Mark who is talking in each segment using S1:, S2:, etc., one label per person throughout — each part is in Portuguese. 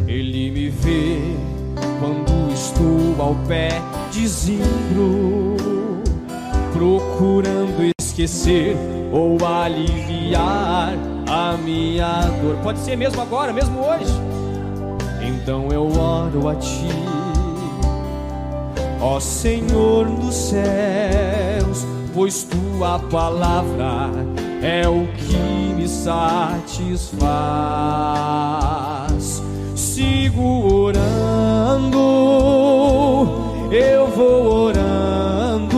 S1: Ele me vê quando estou ao pé de zimbro, procurando esquecer ou aliviar a minha dor. Pode ser mesmo agora, mesmo hoje. Então eu oro a Ti, ó Senhor dos céus, pois Tua palavra é o que me satisfaz. Sigo orando, eu vou orando,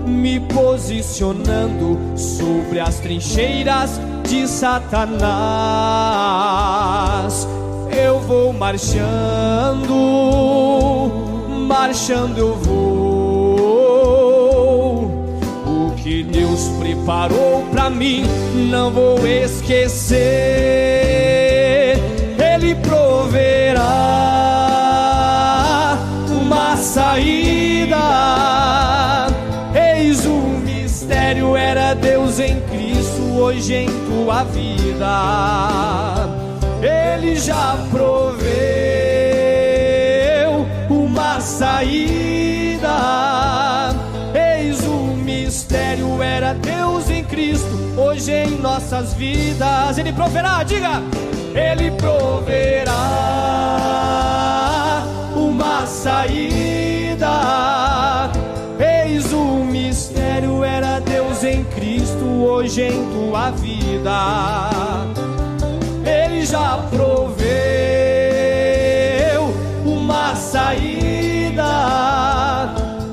S1: me posicionando sobre as trincheiras de Satanás. Eu vou marchando, marchando eu vou. O que Deus preparou pra mim não vou esquecer. Ele proverá uma saída. Eis o mistério, era Deus em Cristo, hoje em tua vida. Ele já proveu uma saída. Eis o mistério, era Deus em Cristo, hoje em nossas vidas. Ele proverá, diga! Ele proverá uma saída. Eis o mistério, era Deus em Cristo, hoje em tua vida. Ele já proveu uma saída.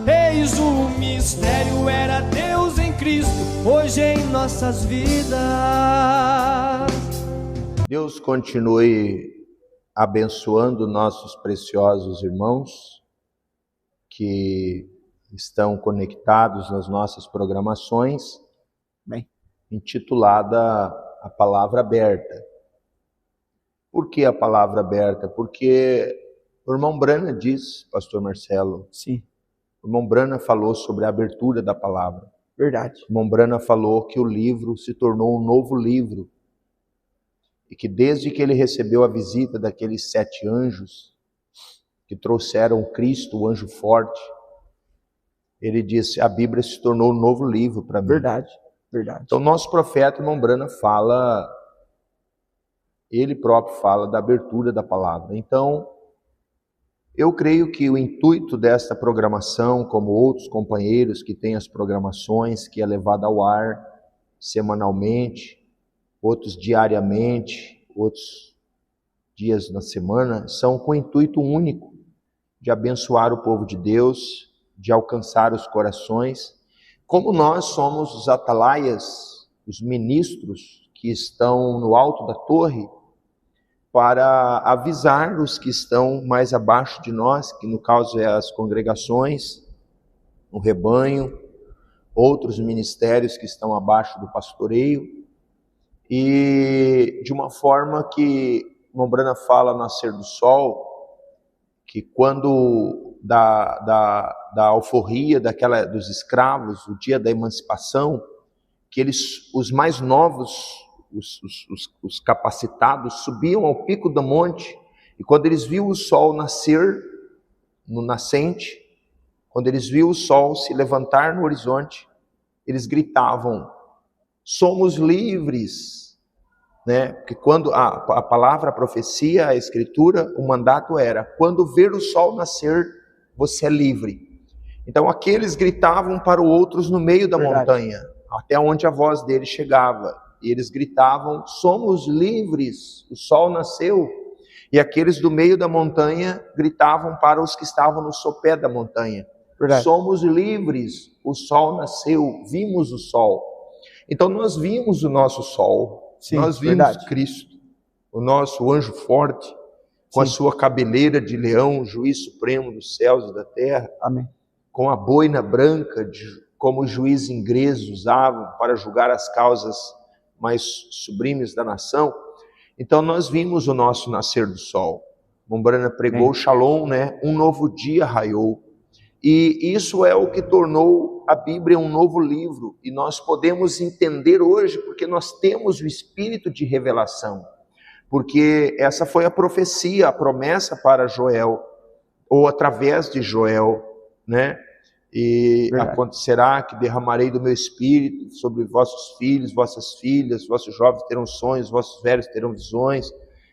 S1: Eis o mistério, era Deus em Cristo, hoje em nossas vidas.
S2: Deus continue abençoando nossos preciosos irmãos que estão conectados nas nossas programações, intitulada A Palavra Aberta. Por que a palavra aberta? Porque o irmão Brana diz, pastor Marcelo,
S3: sim,
S2: o irmão Brana falou sobre a abertura da palavra.
S3: Verdade.
S2: O irmão Brana falou que o livro se tornou um novo livro e que desde que ele recebeu a visita daqueles 7 anjos que trouxeram Cristo, o anjo forte, ele disse, a Bíblia se tornou um novo livro para mim.
S3: Verdade, verdade.
S2: Então nosso profeta, irmão Brana, fala, ele próprio fala da abertura da palavra. Então, eu creio que o intuito desta programação, como outros companheiros que têm as programações, que é levada ao ar semanalmente, outros diariamente, outros dias na semana, são com o intuito único de abençoar o povo de Deus, de alcançar os corações. Como nós somos os atalaias, os ministros que estão no alto da torre, para avisar os que estão mais abaixo de nós, que no caso é as congregações, o rebanho, outros ministérios que estão abaixo do pastoreio, e de uma forma que o irmão Brana fala no Nascer do Sol, que quando da alforria dos escravos, o dia da emancipação, que eles, os mais novos, os capacitados, subiam ao pico do monte, e quando eles viam o sol nascer no nascente, quando eles viam o sol se levantar no horizonte, eles gritavam, somos livres, né? Porque quando a palavra, a profecia, a escritura, o mandato era, quando ver o sol nascer, você é livre. Então aqueles gritavam para os outros no meio da montanha, até onde a voz deles chegava. E eles gritavam, somos livres, o sol nasceu. E aqueles do meio da montanha gritavam para os que estavam no sopé da montanha. Verdade. Somos livres, o sol nasceu, vimos o sol. Então nós vimos o nosso sol, sim, nós vimos verdade. Cristo, o nosso anjo forte, com sim. A sua cabeleira de leão, juiz supremo dos céus e da terra.
S3: Amém.
S2: Com a boina branca, como os juízes ingleses usavam para julgar as causas mais sublimes da nação. Então nós vimos o nosso nascer do sol. Mombrana pregou Shalom, né? Um novo dia raiou. E isso é o que tornou a Bíblia um novo livro. E nós podemos entender hoje, porque nós temos o espírito de revelação. porque essa foi a profecia, a promessa para Joel, ou através de Joel, né? E
S3: Verdade.
S2: acontecerá que derramarei do meu espírito sobre vossos filhos, vossas filhas, vossos jovens terão sonhos, vossos velhos terão visões,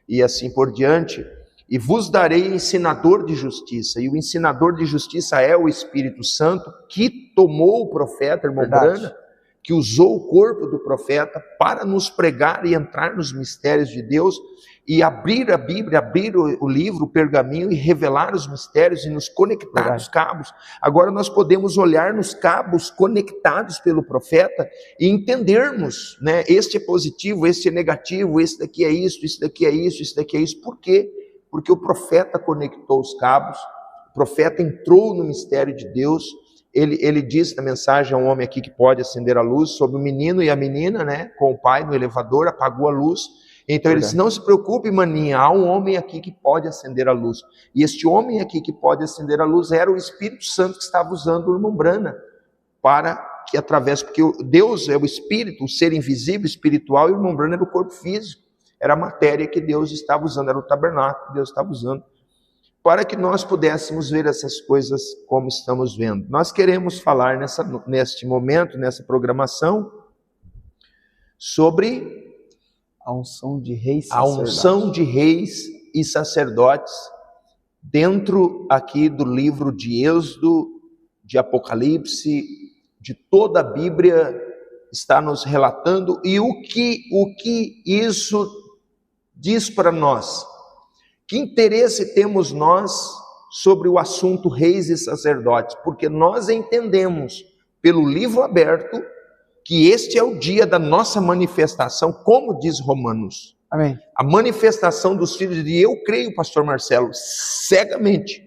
S2: e assim por diante. E vos darei ensinador de justiça, e o ensinador de justiça é o Espírito Santo, que tomou o profeta, irmão Brana, que usou o corpo do profeta para nos pregar e entrar nos mistérios de Deus, e abrir a Bíblia, abrir o livro, o pergaminho, e revelar os mistérios e nos conectar nos cabos. Agora nós podemos olhar nos cabos conectados pelo profeta e entendermos, né? Este é positivo, este é negativo, esse daqui é isso, isso daqui é isso, isso daqui é isso. Por quê? Porque o profeta conectou os cabos, o profeta entrou no mistério de Deus. Ele disse na mensagem a um homem aqui que pode acender a luz, sobre o menino e a menina, né, com o pai no elevador, apagou a luz. Então ele disse, não se preocupe, maninha, há um homem aqui que pode acender a luz. E este homem aqui que pode acender a luz era o Espírito Santo que estava usando o irmão Brana, para que através, porque Deus é o Espírito, o ser invisível, espiritual, e o irmão Brana era o corpo físico, era a matéria que Deus estava usando, era o tabernáculo que Deus estava usando, para que nós pudéssemos ver essas coisas como estamos vendo. Nós queremos falar neste momento, nessa programação, sobre
S3: a unção de reis
S2: e sacerdotes, dentro aqui do livro de Êxodo, de Apocalipse, de toda a Bíblia, está nos relatando, e o que isso diz para nós. Que interesse temos nós sobre o assunto reis e sacerdotes? Porque nós entendemos, pelo livro aberto, que este é o dia da nossa manifestação, como diz Romanos.
S3: Amém.
S2: A manifestação dos filhos de Deus. Eu creio, pastor Marcelo, cegamente,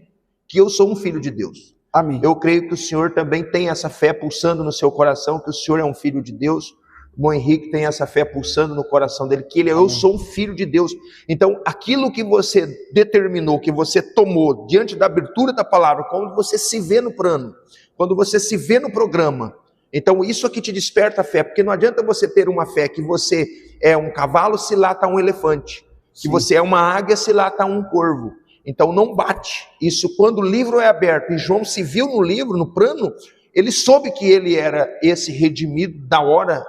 S2: que eu sou um filho de Deus.
S3: Amém.
S2: Eu creio que o senhor também tem essa fé pulsando no seu coração, que o senhor é um filho de Deus. O irmão Henrique tem essa fé pulsando no coração dele, que eu sou um filho de Deus. Então, aquilo que você determinou, que você tomou diante da abertura da palavra, quando você se vê no plano, quando você se vê no programa, então isso aqui te desperta a fé, porque não adianta você ter uma fé que você é um cavalo se lá está um elefante, que você é uma águia se lá está um corvo. Então não bate. Isso quando o livro é aberto, e João se viu no livro, no plano, ele soube que ele era esse redimido da hora,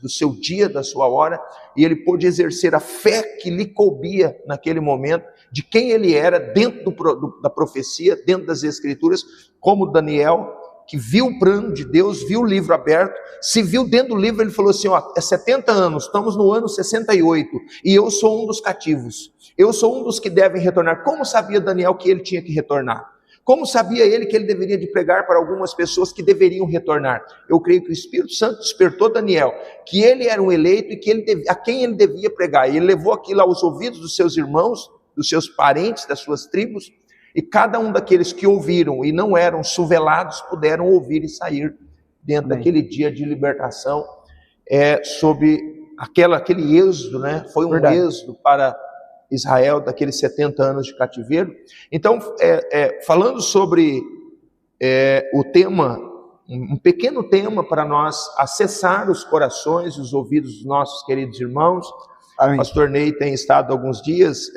S2: do seu dia, da sua hora, e ele pôde exercer a fé que lhe coubia naquele momento, de quem ele era dentro da profecia, dentro das escrituras, como Daniel, que viu o plano de Deus, viu o livro aberto, se viu dentro do livro, ele falou assim, ó, é 70 anos, estamos no ano 68, e eu sou um dos cativos, eu sou um dos que devem retornar. Como sabia Daniel que ele tinha que retornar? Como sabia ele que ele deveria de pregar para algumas pessoas que deveriam retornar? Eu creio que o Espírito Santo despertou Daniel, que ele era um eleito e que a quem ele devia pregar, e ele levou aquilo aos ouvidos dos seus irmãos, dos seus parentes, das suas tribos, e cada um daqueles que ouviram e não eram suvelados, puderam ouvir e sair dentro daquele dia de libertação, sobre aquele êxodo, né? Foi um êxodo para Israel, daqueles 70 anos de cativeiro. Então, falando sobre o tema, um pequeno tema para nós acessar os corações e os ouvidos dos nossos queridos irmãos. Amém. O pastor Ney tem estado alguns dias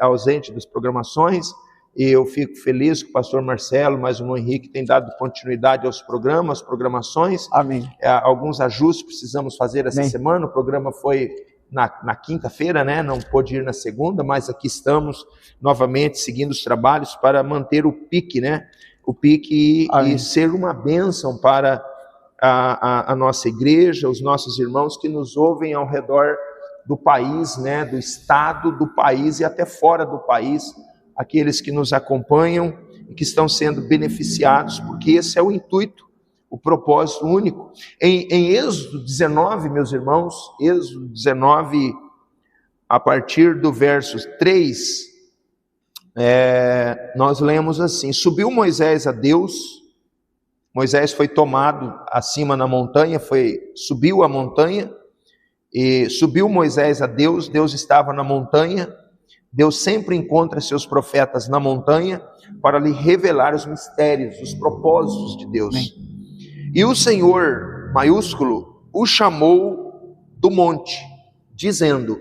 S2: ausente das programações, e eu fico feliz que o pastor Marcelo, mais o irmão Henrique, tem dado continuidade aos programas, às programações. Amém. Alguns ajustes precisamos fazer essa semana. O programa foi na quinta-feira, né? Não pôde ir na segunda, mas aqui estamos novamente seguindo os trabalhos para manter o pique, né? O pique e ser uma bênção para a nossa igreja, os nossos irmãos que nos ouvem ao redor do país, né? Do estado, do país e até fora do país, aqueles que nos acompanham e que estão sendo beneficiados, porque esse é o intuito, o propósito único. Em Êxodo 19, meus irmãos, Êxodo 19, a partir do verso 3, nós lemos assim: subiu Moisés a Deus, Moisés foi tomado acima na montanha, subiu a montanha, e subiu Moisés a Deus, Deus estava na montanha. Deus sempre encontra seus profetas na montanha para lhe revelar os mistérios, os propósitos de Deus. E o Senhor, maiúsculo, o chamou do monte, dizendo: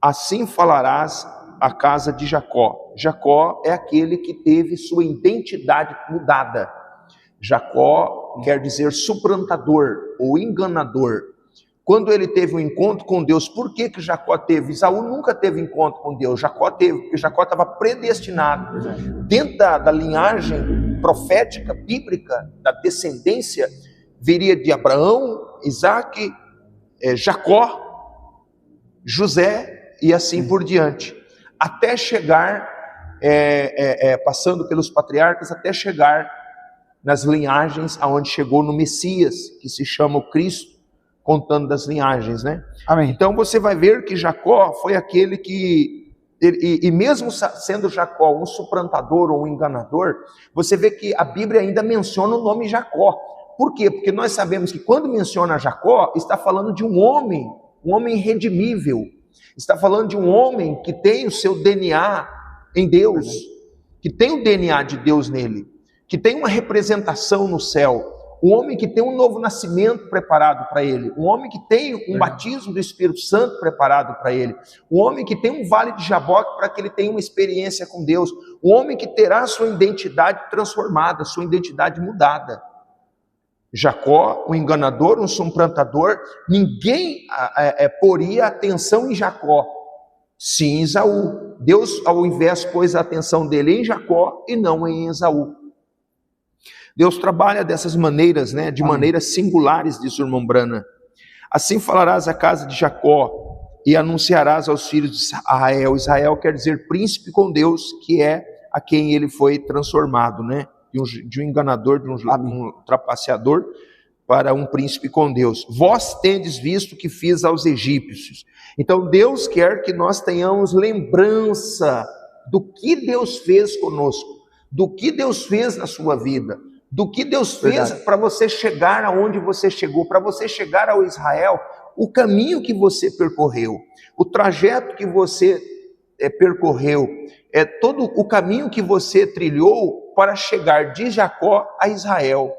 S2: assim falarás à casa de Jacó. Jacó é aquele que teve sua identidade mudada. Jacó quer dizer suplantador ou enganador. Quando ele teve um encontro com Deus, por que Jacó teve? Esaú nunca teve encontro com Deus, Jacó teve, porque Jacó estava predestinado. Dentro da linhagem profética, bíblica, da descendência, viria de Abraão, Isaac, Jacó, José e assim por diante. Até chegar, passando pelos patriarcas, até chegar nas linhagens aonde chegou no Messias, que se chama o Cristo, contando das linhagens, né?
S3: Amém.
S2: Então você vai ver que Jacó foi aquele que, e mesmo sendo Jacó um suplantador ou um enganador, você vê que a Bíblia ainda menciona o nome Jacó. Por quê? Porque nós sabemos que quando menciona Jacó, está falando de um homem redimível, está falando de um homem que tem o seu DNA em Deus, que tem o DNA de Deus nele, que tem uma representação no céu, um homem que tem um novo nascimento preparado para ele, um homem que tem um batismo do Espírito Santo preparado para ele, um homem que tem um vale de Jaboque para que ele tenha uma experiência com Deus, um homem que terá sua identidade transformada, sua identidade mudada. Jacó, um enganador, um suplantador, ninguém poria atenção em Jacó, sim em Esaú. Deus, ao invés, pôs a atenção dele em Jacó e não em Esaú. Deus trabalha dessas maneiras, né? De maneiras singulares, diz o irmão Brana. Assim falarás à casa de Jacó e anunciarás aos filhos de Israel. Israel quer dizer príncipe com Deus, que é a quem ele foi transformado, né? De um enganador, de um trapaceador, para um príncipe com Deus. Vós tendes visto o que fiz aos egípcios. Então Deus quer que nós tenhamos lembrança do que Deus fez conosco, do que Deus fez na sua vida, do que Deus fez para você chegar aonde você chegou, para você chegar ao Israel, o caminho que você percorreu, o trajeto que você percorreu, todo o caminho que você trilhou para chegar de Jacó a Israel,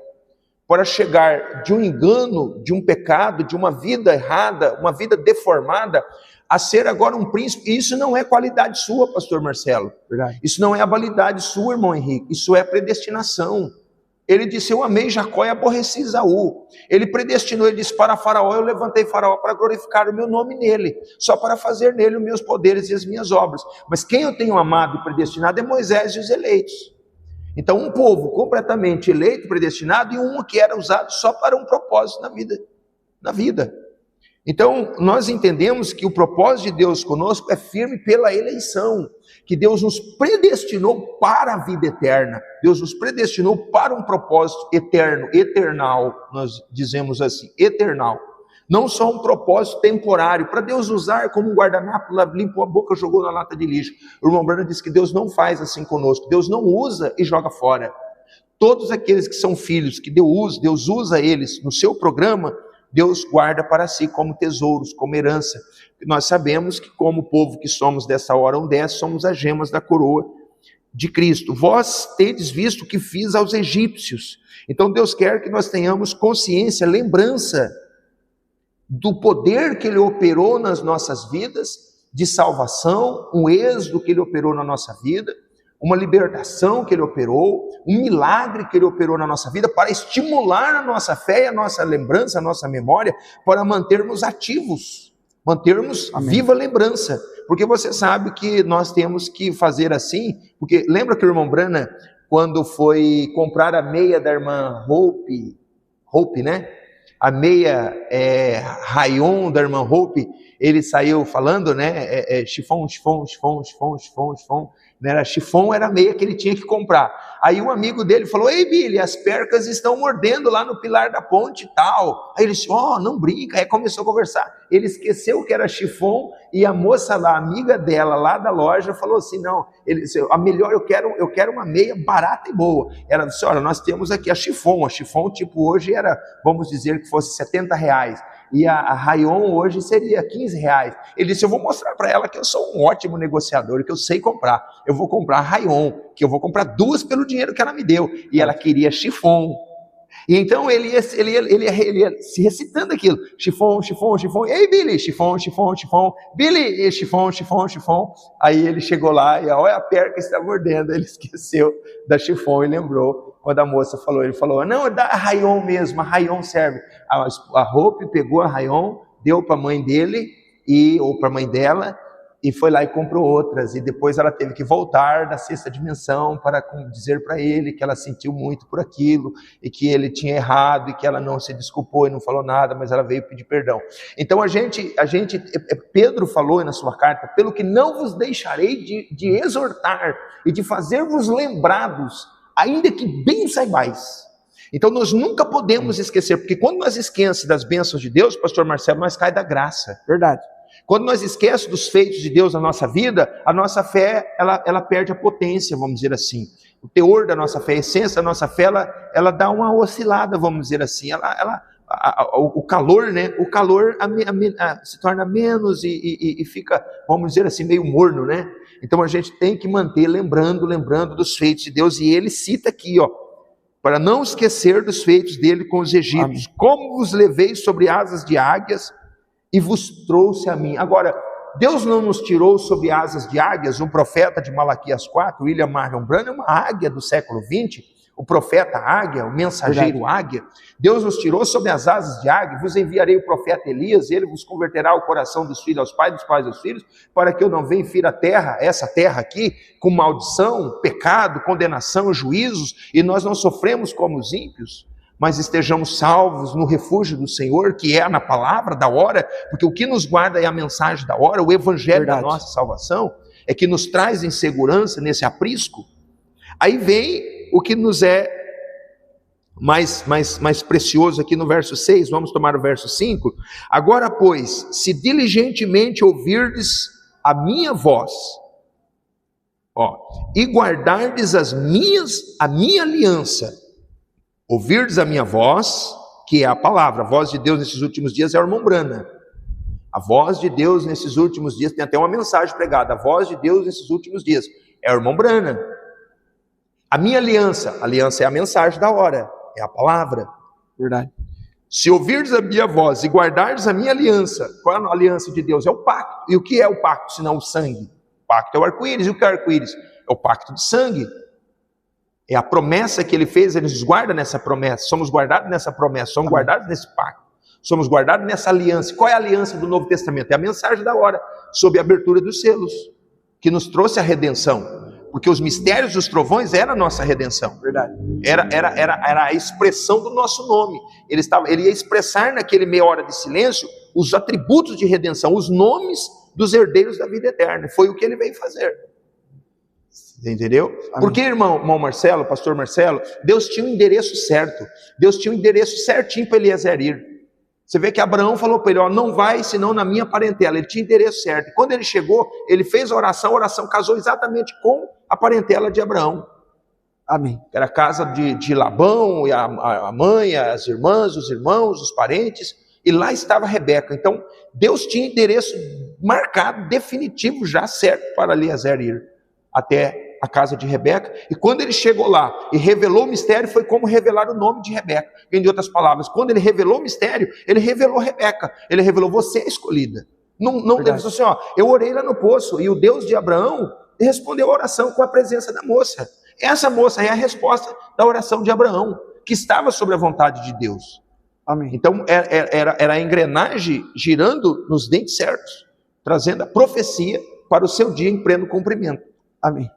S2: para chegar de um engano, de um pecado, de uma vida errada, uma vida deformada, a ser agora um príncipe. E isso não é qualidade sua, pastor Marcelo.
S3: Verdade.
S2: Isso não é habilidade sua, irmão Henrique. Isso é predestinação. Ele disse, eu amei Jacó e aborreci Esaú. Ele predestinou, ele disse para Faraó, eu levantei Faraó para glorificar o meu nome nele, só para fazer nele os meus poderes e as minhas obras. Mas quem eu tenho amado e predestinado é Moisés e os eleitos. Então um povo completamente eleito, predestinado, e um que era usado só para um propósito na vida. Então nós entendemos que o propósito de Deus conosco é firme pela eleição, que Deus nos predestinou para a vida eterna, Deus nos predestinou para um propósito eterno, eternal, nós dizemos assim, eternal, não só um propósito temporário, para Deus usar como um guardanapo, limpou a boca, jogou na lata de lixo. O irmão Brana disse que Deus não faz assim conosco, Deus não usa e joga fora. Todos aqueles que são filhos, que Deus usa eles no seu programa, Deus guarda para si como tesouros, como herança. Nós sabemos que como povo que somos dessa hora ou dessa, somos as gemas da coroa de Cristo. Vós tendes visto o que fiz aos egípcios. Então Deus quer que nós tenhamos consciência, lembrança do poder que Ele operou nas nossas vidas, de salvação, um êxodo que Ele operou na nossa vida, uma libertação que Ele operou, um milagre que Ele operou na nossa vida, para estimular a nossa fé, a nossa lembrança, a nossa memória, para mantermos ativos, mantermos viva lembrança, porque você sabe que nós temos que fazer assim, porque lembra que o irmão Brana, quando foi comprar a meia da irmã Hope, né? A meia rayon da irmã Hope, ele saiu falando, né? Chifão, não era chifão, era a meia que ele tinha que comprar. Aí um amigo dele falou, ei Billy, as percas estão mordendo lá no pilar da ponte e tal. Aí ele disse, não brinca. Aí começou a conversar. Ele esqueceu que era chifão e a moça lá, amiga dela lá da loja, falou assim, não, ele disse, a melhor, eu quero uma meia barata e boa. Ela disse, olha, nós temos aqui a chifão tipo hoje era, vamos dizer que fosse R$70. E a rayon hoje seria R$15. Ele disse, eu vou mostrar para ela que eu sou um ótimo negociador, que eu sei comprar. Eu vou comprar rayon, que eu vou comprar 2 pelo dinheiro que ela me deu. E ela queria chifão. E então ele ia se recitando aquilo. Chifão, chifão, chifão. Ei, Billy, chifão, chifão, chifão. Billy, chifão, chifão, chifão. Aí ele chegou lá e olha a perca que está mordendo. Ele esqueceu da chifão e lembrou quando a moça falou. Ele falou, não, é da Rayon mesmo, a Rayon serve. A Hope pegou a Rayon, deu para a mãe dele, ou para a mãe dela, e foi lá e comprou outras, e depois ela teve que voltar da sexta dimensão para dizer para ele que ela sentiu muito por aquilo, e que ele tinha errado, e que ela não se desculpou e não falou nada, mas ela veio pedir perdão. Então Pedro falou na sua carta, pelo que não vos deixarei de exortar, e de fazer-vos lembrados, ainda que bem saibais. Então nós nunca podemos esquecer, porque quando nós esquecemos das bênçãos de Deus, pastor Marcelo, nós cai da graça.
S3: Verdade.
S2: Quando nós esquecemos dos feitos de Deus na nossa vida, a nossa fé, ela perde a potência, vamos dizer assim. O teor da nossa fé, a essência da nossa fé, ela dá uma oscilada, vamos dizer assim. O calor, né? O calor se torna menos e fica, vamos dizer assim, meio morno, né? Então a gente tem que manter lembrando dos feitos de Deus. E ele cita aqui, para não esquecer dos feitos dele com os egípcios. Amém. Como vos levei sobre asas de águias, e vos trouxe a mim. Agora, Deus não nos tirou sob asas de águias. Um profeta de Malaquias 4, William Marion Branham, uma águia do século 20, o profeta águia, o mensageiro águia. Deus nos tirou sob as asas de águia. Vos enviarei o profeta Elias, ele vos converterá o coração dos filhos aos pais, dos pais aos filhos, para que eu não venha ferir a terra, essa terra aqui, com maldição, pecado, condenação, juízos, e nós não sofremos como os ímpios, mas estejamos salvos no refúgio do Senhor, que é na palavra da hora, porque o que nos guarda é a mensagem da hora, o evangelho da nossa salvação, é que nos traz em segurança nesse aprisco. Aí vem o que nos é mais precioso aqui no verso 6, vamos tomar o verso 5. Agora, pois, se diligentemente ouvirdes a minha voz, e guardardes a minha aliança, ouvirdes a minha voz, que é a palavra, a voz de Deus nesses últimos dias é a irmã Brana. A voz de Deus nesses últimos dias, tem até uma mensagem pregada, a voz de Deus nesses últimos dias é a irmã Brana. A minha aliança é a mensagem da hora, é a palavra.
S3: Verdade.
S2: Se ouvirdes a minha voz e guardardes a minha aliança, qual é a aliança de Deus? É o pacto. E o que é o pacto, senão o sangue? O pacto é o arco-íris. E o que é o arco-íris? É o pacto de sangue. É a promessa que ele fez, ele nos guarda nessa promessa. Somos guardados nessa promessa, somos guardados nesse pacto. Somos guardados nessa aliança. Qual é a aliança do Novo Testamento? É a mensagem da hora, sob a abertura dos selos, que nos trouxe a redenção. Porque os mistérios dos trovões era a nossa redenção.
S3: Verdade.
S2: Era a expressão do nosso nome. Ele ia expressar naquele meia hora de silêncio os atributos de redenção, os nomes dos herdeiros da vida eterna. Foi o que ele veio fazer. Entendeu? Amém. Porque, irmão Marcelo, pastor Marcelo, Deus tinha um endereço certo. Deus tinha um endereço certinho para Eliezer ir. Você vê que Abraão falou para ele, não vai senão na minha parentela. Ele tinha endereço certo. E quando ele chegou, ele fez a oração casou exatamente com a parentela de Abraão.
S3: Amém.
S2: Era a casa de Labão, e a mãe, as irmãs, os irmãos, os parentes, e lá estava Rebeca. Então, Deus tinha endereço marcado, definitivo, já certo para Eliezer ir até a casa de Rebeca, e quando ele chegou lá e revelou o mistério, foi como revelar o nome de Rebeca. Em outras palavras, quando ele revelou o mistério, ele revelou Rebeca, ele revelou você é escolhida. Não deve ser assim, eu orei lá no poço, e o Deus de Abraão respondeu a oração com a presença da moça. Essa moça é a resposta da oração de Abraão, que estava sobre a vontade de Deus.
S3: Amém.
S2: Então, era a engrenagem girando nos dentes certos, trazendo a profecia para o seu dia em pleno cumprimento.
S3: Amém.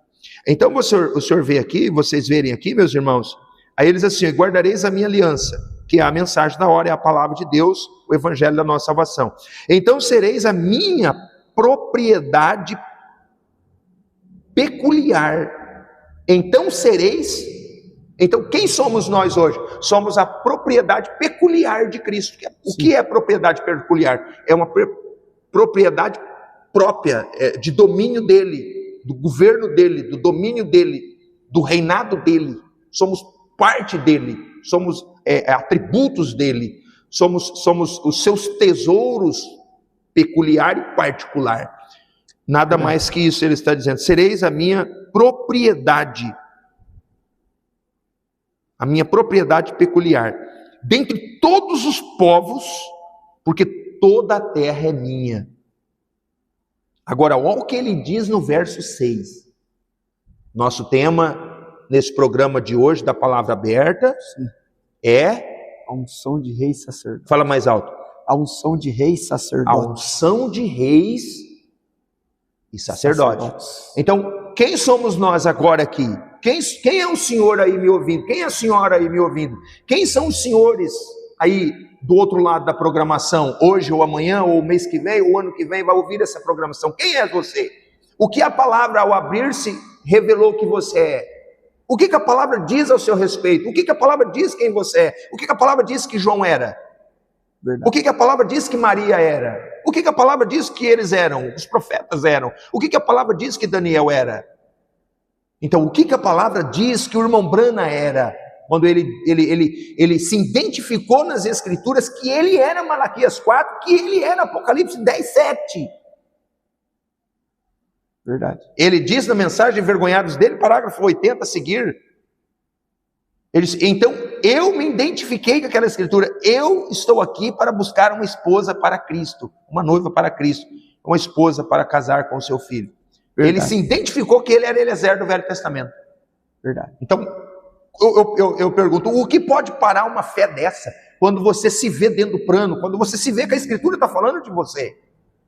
S2: Então o senhor vê aqui, vocês verem aqui, meus irmãos, aí eles assim, guardareis a minha aliança, que é a mensagem da hora, é a palavra de Deus, o evangelho da nossa salvação. Então sereis a minha propriedade peculiar. Então quem somos nós hoje? Somos a propriedade peculiar de Cristo. O que é propriedade peculiar? É uma propriedade própria, de domínio dele, do governo dele, do domínio dele, do reinado dele. Somos parte dele, somos atributos dele, somos os seus tesouros peculiar e particular. Nada mais que isso ele está dizendo. Sereis a minha propriedade. a minha propriedade peculiar, dentre todos os povos, porque toda a terra é minha. Agora, olha o que ele diz no verso 6. Nosso tema nesse programa de hoje, da palavra aberta, é
S3: a unção de rei e sacerdote.
S2: Fala mais alto.
S3: A unção de rei e sacerdote.
S2: A unção de reis e sacerdotes. Então, quem somos nós agora aqui? Quem é o senhor aí me ouvindo? Quem é a senhora aí me ouvindo? Quem são os senhores aí do outro lado da programação? Hoje ou amanhã ou mês que vem ou ano que vem vai ouvir essa programação. Quem é você? O que a palavra ao abrir-se revelou que você é? O que a palavra diz ao seu respeito? O que a palavra diz quem você é? O que a palavra diz que João era? Verdade. O que a palavra diz que Maria era? O que a palavra diz que eles eram? Os profetas eram? O que a palavra diz que Daniel era? Então, o que a palavra diz que o irmão Brana era? Quando ele se identificou nas Escrituras que ele era Malaquias 4, que ele era Apocalipse 10, 7.
S3: Verdade.
S2: Ele diz na mensagem Envergonhados dele, parágrafo 80 a seguir. Então, eu me identifiquei com aquela escritura. Eu estou aqui para buscar uma esposa para Cristo, uma noiva para Cristo, uma esposa para casar com o seu filho. Verdade. Ele se identificou que ele era Eliezer do Velho Testamento.
S3: Verdade.
S2: Então, eu pergunto, o que pode parar uma fé dessa? Quando você se vê dentro do plano, quando você se vê que a escritura está falando de você.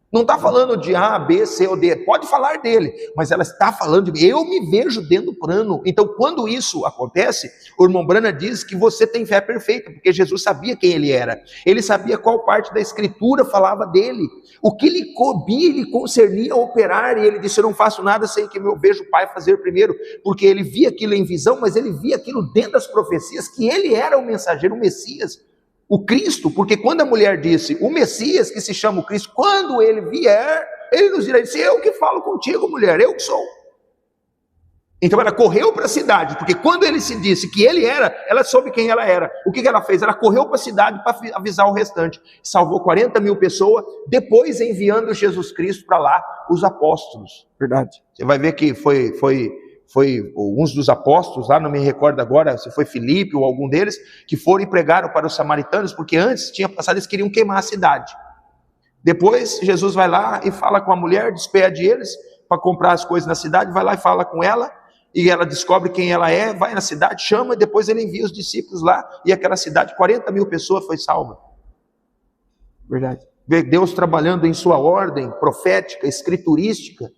S2: Não está falando de A, B, C ou D, pode falar dele, mas ela está falando de eu me vejo dentro do plano. Então, quando isso acontece, o irmão Brana diz que você tem fé perfeita, porque Jesus sabia quem ele era, ele sabia qual parte da escritura falava dele, o que lhe coubia, lhe concernia operar, e ele disse: eu não faço nada sem que eu veja o Pai fazer primeiro, porque ele via aquilo em visão, mas ele via aquilo dentro das profecias, que ele era o mensageiro, o Messias. O Cristo, porque quando a mulher disse, o Messias que se chama o Cristo, quando ele vier, ele nos dirá, disse, eu que falo contigo, mulher, eu que sou. Então ela correu para a cidade, porque quando ele se disse que ele era, ela soube quem ela era. O que ela fez? Ela correu para a cidade para avisar o restante. Salvou 40 mil pessoas, depois enviando Jesus Cristo para lá, os apóstolos.
S3: Verdade.
S2: Você vai ver que foi uns dos apóstolos, lá não me recordo agora se foi Filipe ou algum deles, que foram e pregaram para os samaritanos, porque antes tinha passado, eles queriam queimar a cidade. Depois Jesus vai lá e fala com a mulher, despede eles para comprar as coisas na cidade, vai lá e fala com ela, e ela descobre quem ela é, vai na cidade, chama, e depois ele envia os discípulos lá, e aquela cidade, 40 mil pessoas foi salva.
S3: Verdade.
S2: Ver Deus trabalhando em sua ordem profética, escriturística.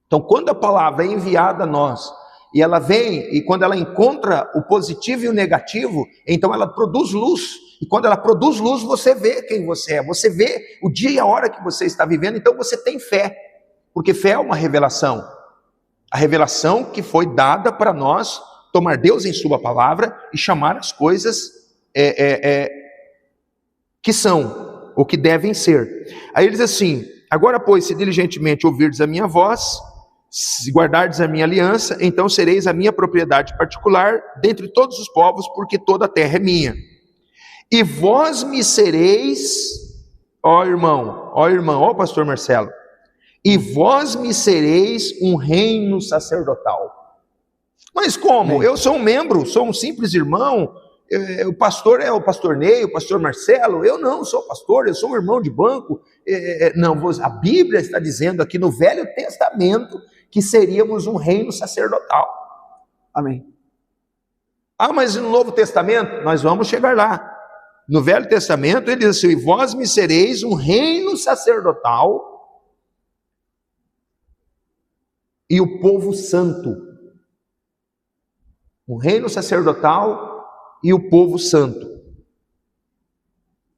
S2: Então, quando a palavra é enviada a nós, e ela vem, e quando ela encontra o positivo e o negativo, então ela produz luz, e quando ela produz luz, você vê quem você é, você vê o dia e a hora que você está vivendo, então você tem fé, porque fé é uma revelação, a revelação que foi dada para nós, tomar Deus em sua palavra, e chamar as coisas que são, ou que devem ser. Aí ele diz assim, agora pois, se diligentemente ouvirdes a minha voz, se guardardes a minha aliança, então sereis a minha propriedade particular dentre todos os povos, porque toda a terra é minha. E vós me sereis, ó irmão, ó pastor Marcelo, e vós me sereis um reino sacerdotal. Mas como? Eu sou um membro, sou um simples irmão, o pastor é o pastor Ney, o pastor Marcelo, eu não sou pastor, eu sou um irmão de banco. Não, a Bíblia está dizendo aqui no Velho Testamento que seríamos um reino sacerdotal.
S3: Amém.
S2: Ah, mas no Novo Testamento, nós vamos chegar lá. No Velho Testamento ele diz assim, e vós me sereis um reino sacerdotal e o povo santo. Um reino sacerdotal e o povo santo.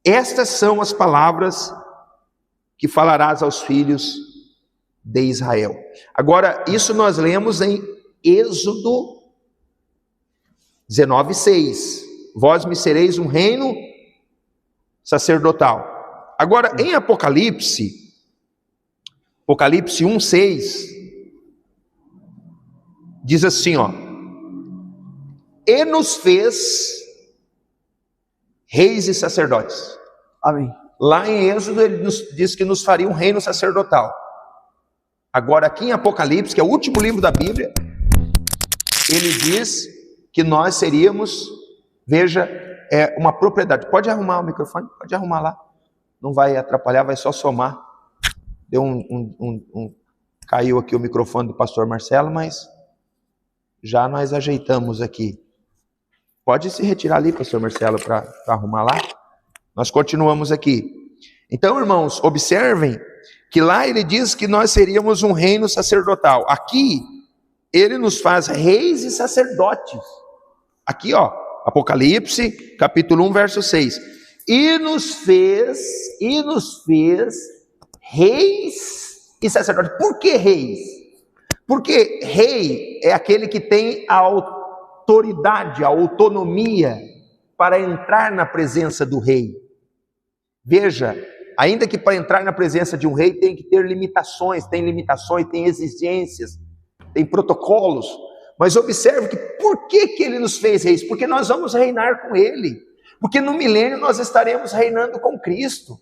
S2: Estas são as palavras que falarás aos filhos de Israel. Agora, isso nós lemos em Êxodo 19:6. Vós me sereis um reino sacerdotal. Agora, em Apocalipse 1:6, diz assim, ó, e nos fez reis e sacerdotes.
S3: Amém.
S2: Lá em Êxodo ele nos diz que nos faria um reino sacerdotal. Agora aqui em Apocalipse, que é o último livro da Bíblia, ele diz que nós seríamos, veja, uma propriedade. Pode arrumar o microfone? Pode arrumar lá. Não vai atrapalhar, vai só somar. Deu caiu aqui o microfone do pastor Marcelo, mas já nós ajeitamos aqui. Pode se retirar ali, pastor Marcelo, para arrumar lá. Nós continuamos aqui. Então, irmãos, observem que lá ele diz que nós seríamos um reino sacerdotal. Aqui, ele nos faz reis e sacerdotes. Aqui, ó, Apocalipse, capítulo 1, verso 6. E nos fez reis e sacerdotes. Por que reis? Porque rei é aquele que tem a autoridade, a autonomia para entrar na presença do rei. Veja, ainda que para entrar na presença de um rei tem que ter limitações, tem exigências, tem protocolos. Mas observe que por que ele nos fez reis? Porque nós vamos reinar com ele. Porque no milênio nós estaremos reinando com Cristo.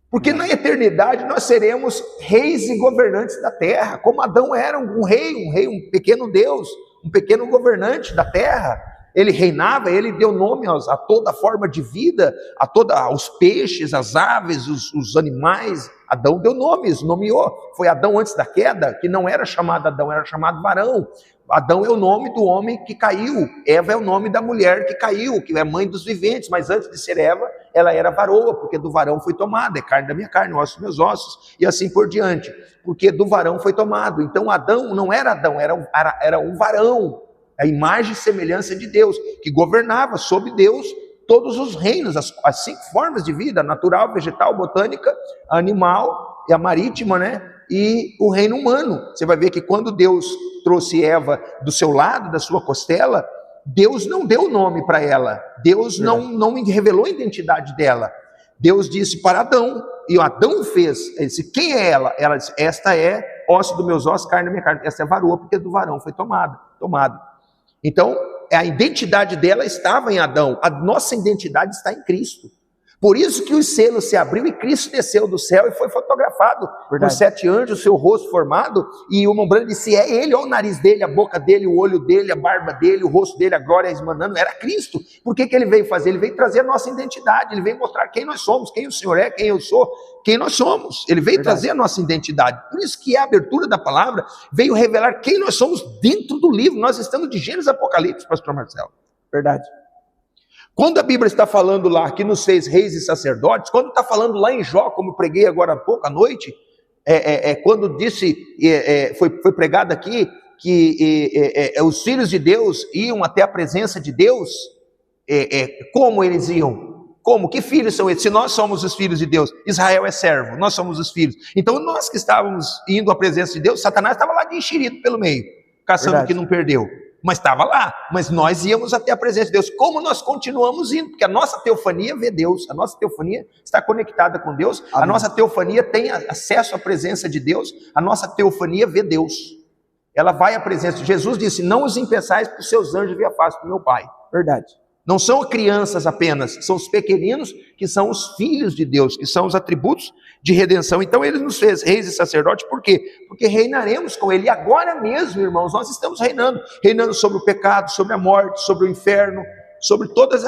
S2: Porque na eternidade nós seremos reis e governantes da terra, como Adão era um rei, um pequeno Deus, um pequeno governante da terra. Ele reinava, ele deu nome a toda forma de vida, aos peixes, as aves, os animais. Adão deu nomes, nomeou. Foi Adão antes da queda, que não era chamado Adão, era chamado varão. Adão é o nome do homem que caiu, Eva é o nome da mulher que caiu, que é mãe dos viventes, mas antes de ser Eva, ela era varoa, porque do varão foi tomada, é carne da minha carne, osso dos meus ossos, e assim por diante, porque do varão foi tomado. Então Adão não era Adão, era um varão, a imagem e semelhança de Deus, que governava sobre Deus todos os reinos, as 5 formas de vida, natural, vegetal, botânica, animal e a marítima, né? E o reino humano. Você vai ver que quando Deus trouxe Eva do seu lado, da sua costela, Deus não deu nome para ela, Deus não revelou a identidade dela. Deus disse para Adão, e o Adão fez, ele disse, quem é ela? Ela disse, esta é osso dos meus ossos, carne da minha carne, esta é varoa, porque do varão foi tomado. Então, a identidade dela estava em Adão, a nossa identidade está em Cristo. Por isso que os selos se abriu e Cristo desceu do céu e foi fotografado por 7 anjos, seu rosto formado, e o Mombrana disse, é ele, olha o nariz dele, a boca dele, o olho dele, a barba dele, o rosto dele, a glória esmanando, era Cristo. Por que ele veio fazer? Ele veio trazer a nossa identidade, ele veio mostrar quem nós somos, quem o Senhor é, quem eu sou, quem nós somos. Ele veio trazer a nossa identidade. Por isso que a abertura da palavra veio revelar quem nós somos dentro do livro. Nós estamos de Gênesis e Apocalipse, pastor Marcelo.
S3: Verdade.
S2: Quando a Bíblia está falando lá que nos fez reis e sacerdotes, quando está falando lá em Jó, como eu preguei agora há pouco à noite, quando disse, foi pregado aqui, que os filhos de Deus iam até a presença de Deus, como eles iam? Como? Que filhos são eles? Se nós somos os filhos de Deus, Israel é servo, nós somos os filhos. Então nós que estávamos indo à presença de Deus, Satanás estava lá de enxerido pelo meio, caçando o que não perdeu. Mas estava lá, mas nós íamos até a presença de Deus. Como nós continuamos indo? Porque a nossa teofania vê Deus, a nossa teofania está conectada com Deus, a nossa teofania tem acesso à presença de Deus, a nossa teofania vê Deus. Ela vai à presença de Jesus, disse, não os impeçais, porque os seus anjos vêm à face do meu Pai.
S3: Verdade.
S2: Não são crianças apenas, são os pequeninos que são os filhos de Deus, que são os atributos de redenção. Então ele nos fez reis e sacerdotes, por quê? Porque reinaremos com ele. E agora mesmo, irmãos, nós estamos reinando sobre o pecado, sobre a morte, sobre o inferno, sobre todas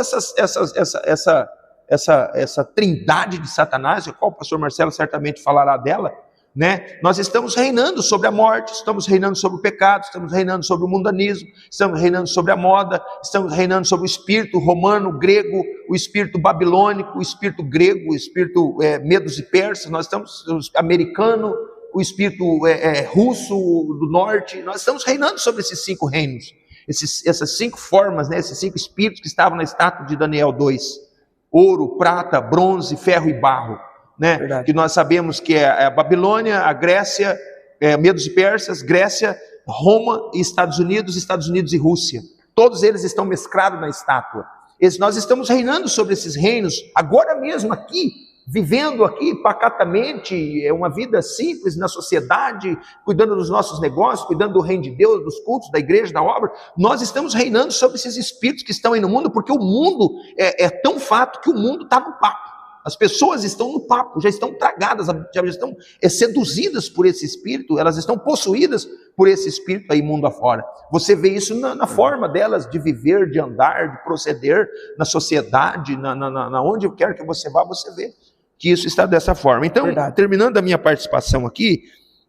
S2: essa trindade de Satanás, a qual o pastor Marcelo certamente falará dela, né? Nós estamos reinando sobre a morte, estamos reinando sobre o pecado, estamos reinando sobre o mundanismo, estamos reinando sobre a moda, estamos reinando sobre o espírito romano, grego, o espírito babilônico, o espírito grego, o espírito medos e persas, nós estamos americano, o espírito russo do norte, nós estamos reinando sobre esses 5 reinos, essas 5 formas, né? Esses 5 espíritos que estavam na estátua de Daniel 2, ouro, prata, bronze, ferro e barro. Né? Que nós sabemos que é a Babilônia, a Grécia, Medos e Persas, Grécia, Roma e Estados Unidos e Rússia. Todos eles estão mesclados na estátua. Nós estamos reinando sobre esses reinos, agora mesmo aqui, vivendo aqui pacatamente, uma vida simples na sociedade, cuidando dos nossos negócios, cuidando do reino de Deus, dos cultos, da igreja, da obra. Nós estamos reinando sobre esses espíritos que estão aí no mundo, porque o mundo é tão fato que o mundo está no papo. As pessoas estão no papo, já estão tragadas, já estão seduzidas por esse espírito, elas estão possuídas por esse espírito aí mundo afora. Você vê isso na forma delas de viver, de andar, de proceder na sociedade, na onde quer que você vá, você vê que isso está dessa forma. Então, terminando a minha participação aqui,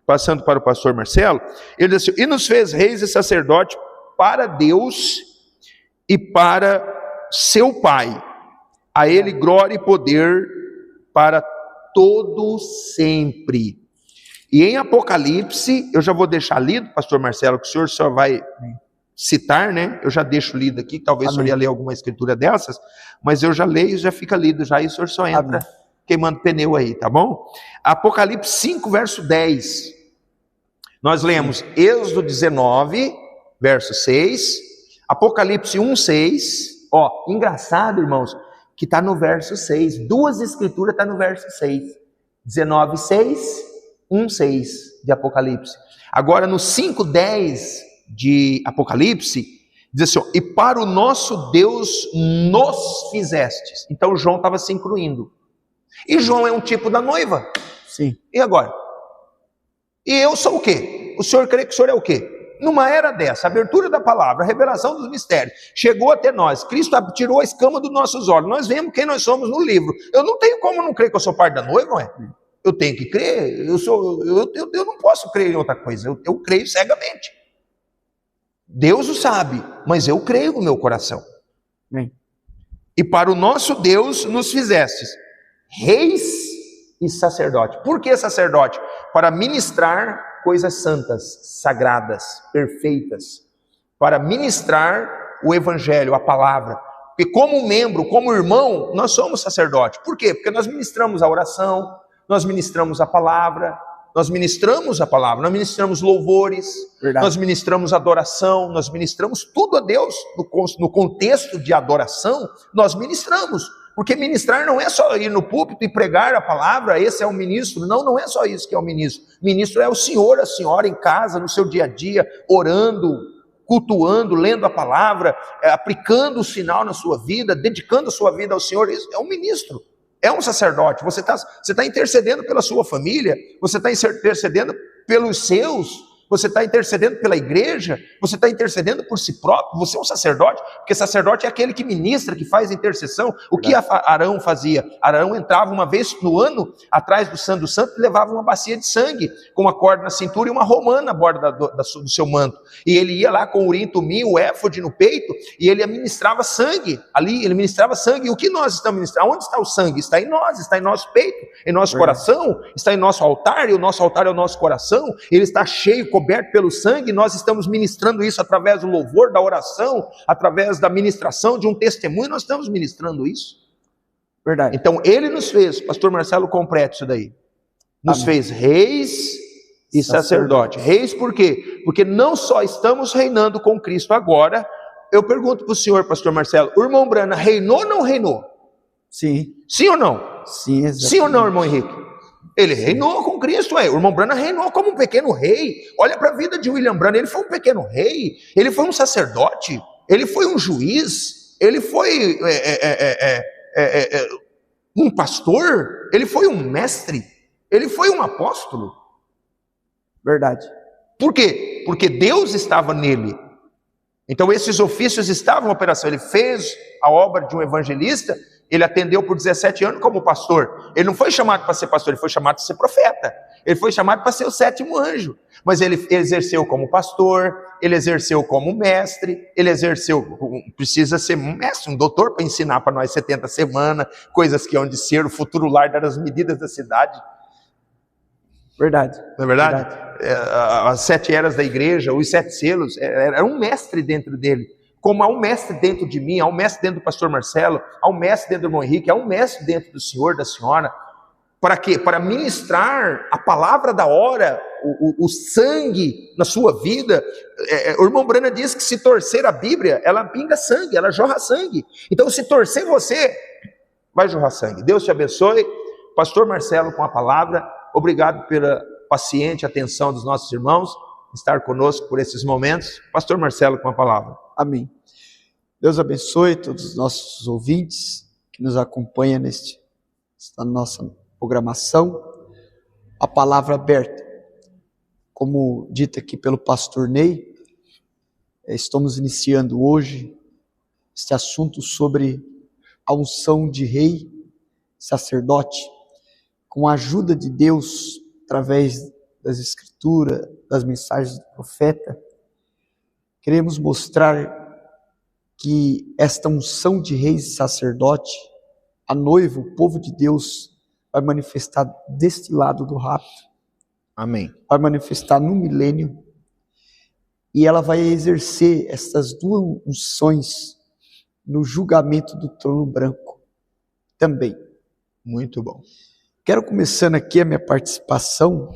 S2: passando para o pastor Marcelo, ele diz assim: e nos fez reis e sacerdote para Deus e para seu Pai. A ele glória e poder para todo sempre. E em Apocalipse, eu já vou deixar lido, pastor Marcelo, que o senhor só vai citar, né? Eu já deixo lido aqui, talvez o senhor ia ler alguma escritura dessas, mas eu já leio, já fica lido já, e o senhor só entra queimando pneu aí, tá bom? Apocalipse 5, verso 10. Nós lemos Êxodo 19, verso 6, Apocalipse 1, 6. Ó, engraçado, irmãos, que está no verso 6. Duas escrituras estão no verso 6. 19, 6, 1, 6 de Apocalipse. Agora no 5, 10 de Apocalipse, diz assim: ó, e para o nosso Deus nos fizestes. Então João estava se incluindo. E João é um tipo da noiva.
S3: Sim.
S2: E agora? E eu sou o quê? O senhor crê que o senhor é o quê? Numa era dessa, a abertura da palavra, a revelação dos mistérios, chegou até nós. Cristo tirou a escama dos nossos olhos. Nós vemos quem nós somos no livro. Eu não tenho como não crer que eu sou parte da noiva, não é? Eu tenho que crer. Eu não posso crer em outra coisa. Eu creio cegamente. Deus o sabe, mas eu creio no meu coração.
S3: Amém.
S2: E para o nosso Deus nos fizestes reis e sacerdote. Por que sacerdote? Para ministrar coisas santas, sagradas, perfeitas, para ministrar o evangelho, a palavra. Porque como membro, como irmão, nós somos sacerdote. Por quê? Porque nós ministramos a oração, nós ministramos a palavra, nós ministramos louvores, nós ministramos adoração, nós ministramos tudo a Deus, no contexto de adoração, nós ministramos. Porque ministrar não é só ir no púlpito e pregar a palavra, esse é o ministro. Não, não é só isso que é o ministro. Ministro é o senhor, a senhora em casa, no seu dia a dia, orando, cultuando, lendo a palavra, aplicando o sinal na sua vida, dedicando a sua vida ao Senhor. Isso é um ministro, é um sacerdote. Você tá intercedendo pela sua família, você está intercedendo pelos seus, você está intercedendo pela igreja, você está intercedendo por si próprio. Você é um sacerdote, porque sacerdote é aquele que ministra, que faz intercessão. O que Arão fazia? Arão entrava uma vez no ano atrás do Santo dos Santos e levava uma bacia de sangue, com uma corda na cintura e uma romã na borda do seu manto. E ele ia lá com o urim, tumim, o éfode no peito, e ele ministrava sangue. Ali ele ministrava sangue. E o que nós estamos ministrando? Onde está o sangue? Está em nós, está em nosso peito, em nosso coração, está em nosso altar, e o nosso altar é o nosso coração. Ele está cheio, coberto pelo sangue. Nós estamos ministrando isso através do louvor, da oração, através da ministração de um testemunho. Nós estamos ministrando isso.
S3: Verdade.
S2: Então ele nos fez, pastor Marcelo completa isso daí, nos fez reis e sacerdote. Reis por quê? Porque não só estamos reinando com Cristo agora. Eu pergunto para o senhor, pastor Marcelo, o irmão Brana reinou ou não reinou?
S3: Sim.
S2: Sim ou não?
S3: Sim, exatamente.
S2: Sim ou não, irmão Henrique? Ele reinou com Cristo, o irmão Brana reinou como um pequeno rei. Olha para a vida de William Brana, ele foi um pequeno rei, ele foi um sacerdote, ele foi um juiz, ele foi um pastor, ele foi um mestre, ele foi um apóstolo.
S3: Verdade.
S2: Por quê? Porque Deus estava nele. Então esses ofícios estavam em operação. Ele fez a obra de um evangelista. Ele atendeu por 17 anos como pastor. Ele não foi chamado para ser pastor, ele foi chamado para ser profeta. Ele foi chamado para ser o 7º anjo. Mas ele exerceu como pastor, ele exerceu como mestre, ele exerceu, precisa ser um mestre, um doutor para ensinar para nós 70 semanas, coisas que hão de ser, o futuro lar das medidas da cidade.
S3: Verdade.
S2: Não é verdade? As 7 eras da igreja, os 7 selos, era um mestre dentro dele. Como há um mestre dentro de mim, há um mestre dentro do pastor Marcelo, há um mestre dentro do irmão Henrique, há um mestre dentro do senhor, da senhora. Para quê? Para ministrar a palavra da hora, o sangue na sua vida. O irmão Brana diz que se torcer a Bíblia, ela pinga sangue, ela jorra sangue. Então se torcer você, vai jorrar sangue. Deus te abençoe. Pastor Marcelo com a palavra. Obrigado pela paciente atenção dos nossos irmãos, estar conosco por esses momentos. Pastor Marcelo com a palavra.
S3: Amém. Deus abençoe todos os nossos ouvintes que nos acompanham neste está na nossa programação, a palavra aberta. Como dito aqui pelo pastor Ney, estamos iniciando hoje este assunto sobre a unção de rei, sacerdote, com a ajuda de Deus, através das escrituras, das mensagens do profeta. Queremos mostrar que esta unção de rei e sacerdote, a noiva, o povo de Deus, vai manifestar deste lado do rapto.
S2: Amém.
S3: Vai manifestar no milênio, e ela vai exercer essas duas unções no julgamento do trono branco também.
S2: Muito bom.
S3: Quero começando aqui a minha participação,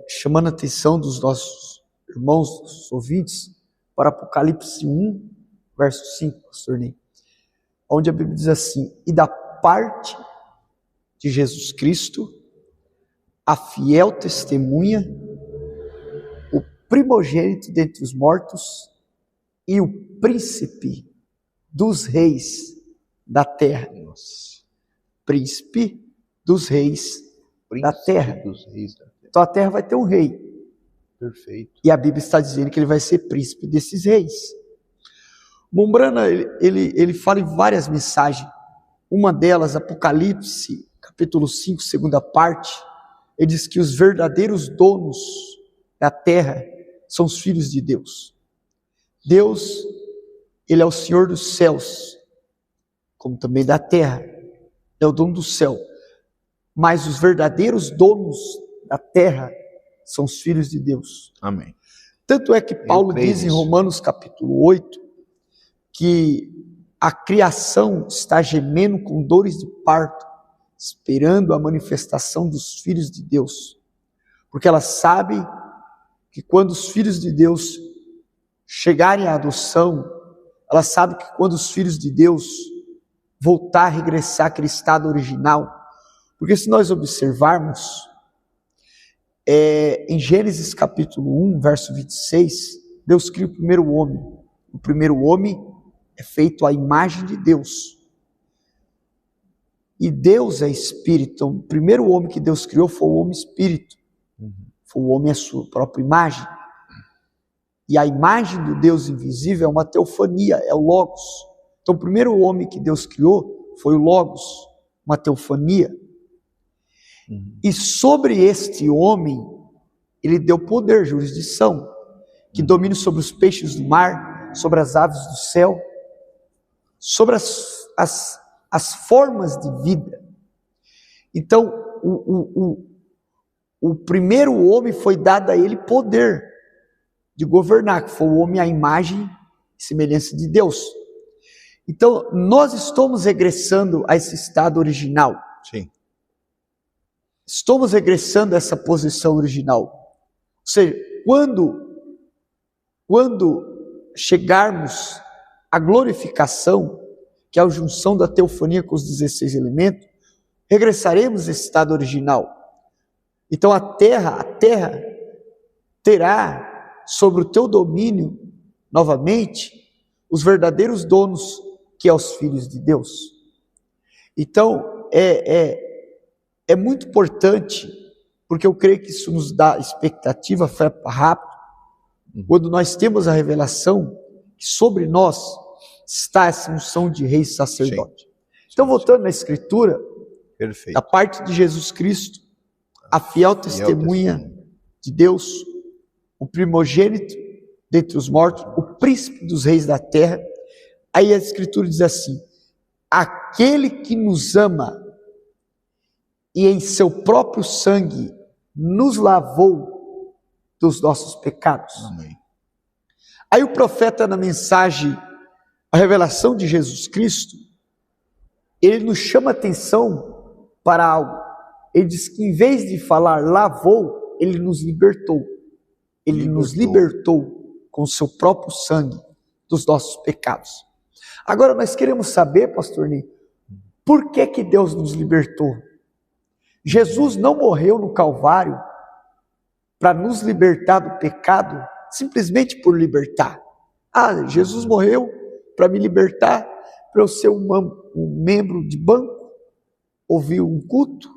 S3: chamando a atenção dos nossos irmãos, dos ouvintes, para Apocalipse 1, verso 5, pastor Ney, onde a Bíblia diz assim: e da parte de Jesus Cristo, a fiel testemunha, o primogênito dentre os mortos e o príncipe dos reis da terra. Príncipe dos reis da terra. Então a terra vai ter um rei.
S2: Perfeito.
S3: E a Bíblia está dizendo que ele vai ser príncipe desses reis. Mombrana, ele fala em várias mensagens. Uma delas, Apocalipse, capítulo 5, segunda parte, ele diz que os verdadeiros donos da terra são os filhos de Deus. Deus, ele é o Senhor dos céus, como também da terra, é o dono do céu. Mas os verdadeiros donos da terra são os filhos de Deus.
S2: Amém.
S3: Tanto é que Paulo diz em Romanos capítulo 8, que a criação está gemendo com dores de parto, esperando a manifestação dos filhos de Deus. Porque ela sabe que quando os filhos de Deus chegarem à adoção, ela sabe que quando os filhos de Deus voltar a regressar àquele estado original, porque se nós observarmos, em Gênesis capítulo 1, verso 26, Deus cria o primeiro homem. O primeiro homem é feito à imagem de Deus. E Deus é espírito. Então, o primeiro homem que Deus criou foi o homem espírito. Foi o homem à sua própria imagem. E a imagem do Deus invisível é uma teofania, é o Logos. Então, o primeiro homem que Deus criou foi o Logos, uma teofania. E sobre este homem, ele deu poder, jurisdição, que domine sobre os peixes do mar, sobre as aves do céu, sobre as formas de vida. Então, o primeiro homem foi dado a ele poder de governar, que foi o homem à imagem e semelhança de Deus. Então, nós estamos regressando a esse estado original.
S2: Sim.
S3: Estamos regressando a essa posição original. Ou seja, quando chegarmos à glorificação, que é a junção da teofania com os 16 elementos, regressaremos a esse estado original. Então a terra terá sobre o teu domínio, novamente, os verdadeiros donos, que é os filhos de Deus. Então, é muito importante, porque eu creio que isso nos dá expectativa, fé rápido, quando nós temos a revelação que sobre nós está essa unção de rei e sacerdote. Então, voltando na Escritura,
S2: Perfeito.
S3: da parte de Jesus Cristo, a fiel testemunha de Deus, o primogênito dentre os mortos, o príncipe dos reis da terra. Aí a Escritura diz assim: aquele que nos ama e em seu próprio sangue nos lavou dos nossos pecados.
S2: Amém.
S3: Aí o profeta, na mensagem, a revelação de Jesus Cristo, ele nos chama atenção para algo. Ele diz que em vez de falar lavou, ele nos libertou. Ele nos libertou com o seu próprio sangue dos nossos pecados. Agora nós queremos saber, pastor Ney, por que Deus nos libertou? Jesus não morreu no Calvário para nos libertar do pecado, simplesmente por libertar. Jesus morreu para me libertar, para eu ser um membro de banco, ouvir um culto,